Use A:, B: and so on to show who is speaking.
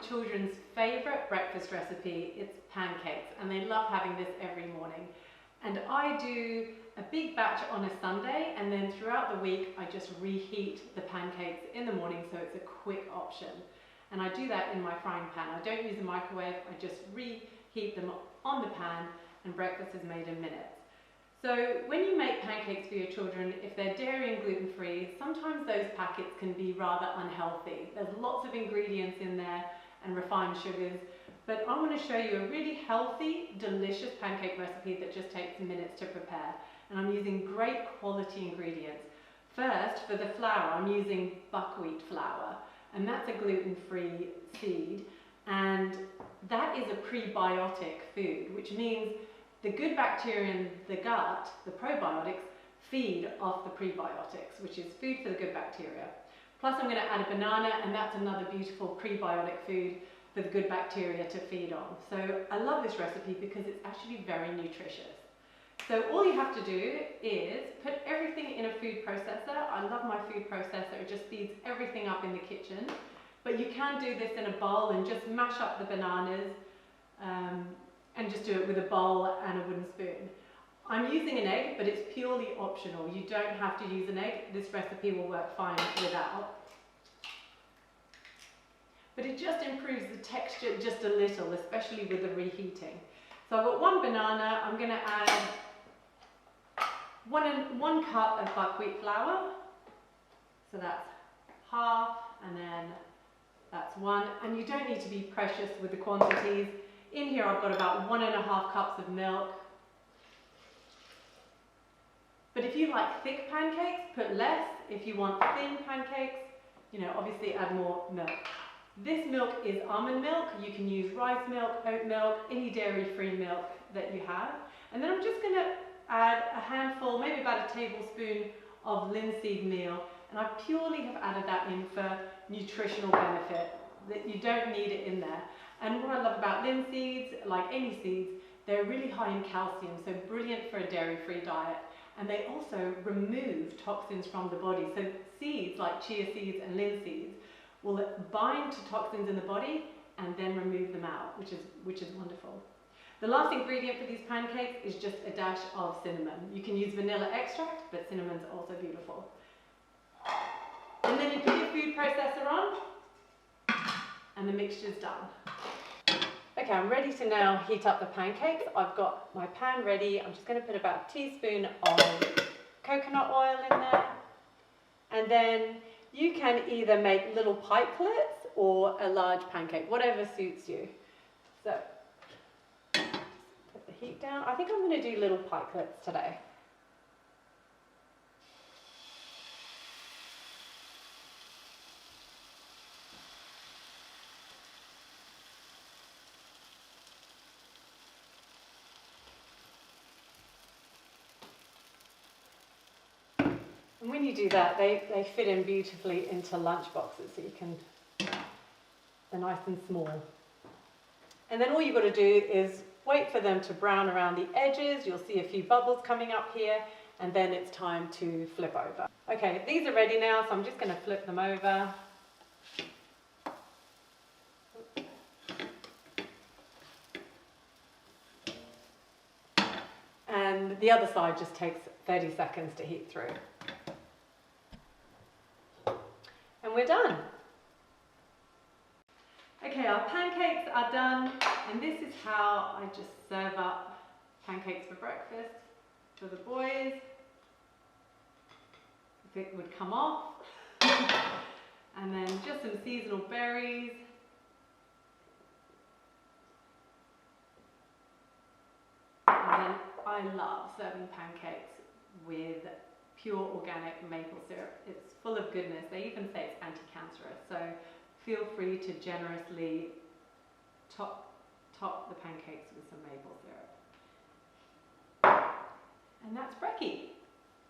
A: children's favourite breakfast recipe. It's pancakes, and they love having this every morning. And I do a big batch on a Sunday, and then throughout the week I just reheat the pancakes in the morning, so it's a quick option. And I do that in my frying pan. I don't use a microwave, I just reheat them on the pan, and breakfast is made in minutes. So when you make pancakes for your children, if they're dairy and gluten-free, sometimes those packets can be rather unhealthy. There's lots of ingredients in there and refined sugars, but I'm going to show you a really healthy, delicious pancake recipe that just takes minutes to prepare. And I'm using great quality ingredients. First, for the flour, I'm using buckwheat flour, and that's a gluten-free seed, and that is a prebiotic food, which means the good bacteria in the gut, the probiotics, feed off the prebiotics, which is food for the good bacteria. Plus I'm going to add a banana, and that's another beautiful prebiotic food for the good bacteria to feed on. So I love this recipe because it's actually very nutritious. So all you have to do is put everything in a food processor. I love my food processor, it just speeds everything up in the kitchen. But you can do this in a bowl and just mash up the bananas, and just do it with a bowl and a wooden spoon. I'm using an egg, but it's purely optional. You don't have to use an egg. This recipe will work fine without. But it just improves the texture just a little, especially with the reheating. So I've got one banana. I'm going to add one cup of buckwheat flour. So that's half, and then that's one. And you don't need to be precious with the quantities. In here I've got about 1.5 cups of milk. But if you like thick pancakes, put less. If you want thin pancakes, obviously add more milk. This milk is almond milk. You can use rice milk, oat milk, any dairy-free milk that you have. And then I'm just going to add a handful, maybe about a tablespoon of linseed meal. And I purely have added that in for nutritional benefit, that you don't need it in there. And what I love about linseeds, like any seeds, they're really high in calcium, so brilliant for a dairy-free diet. And they also remove toxins from the body. So seeds like chia seeds and linseeds will bind to toxins in the body and then remove them out, which is wonderful. The last ingredient for these pancakes is just a dash of cinnamon. You can use vanilla extract, but cinnamon's also beautiful. And then you put your food processor on, and the mixture's done. Okay, I'm ready to now heat up the pancakes. I've got my pan ready. I'm just going to put about a teaspoon of coconut oil in there. And then you can either make little pikelets or a large pancake, whatever suits you. So, put the heat down. I think I'm going to do little pikelets today. And when you do that, they fit in beautifully into lunch boxes, so you can, they're nice and small. And then all you've got to do is wait for them to brown around the edges. You'll see a few bubbles coming up here, and then it's time to flip over. Okay, these are ready now, so I'm just going to flip them over. And the other side just takes 30 seconds to heat through. And we're done. Okay, our pancakes are done, and this is how I just serve up pancakes for breakfast for the boys. If it would come off. And then just some seasonal berries. And then I love serving pancakes with pure organic maple syrup. It's full of goodness. They even say it's anti-cancerous, so feel free to generously top the pancakes with some maple syrup. And that's brekkie.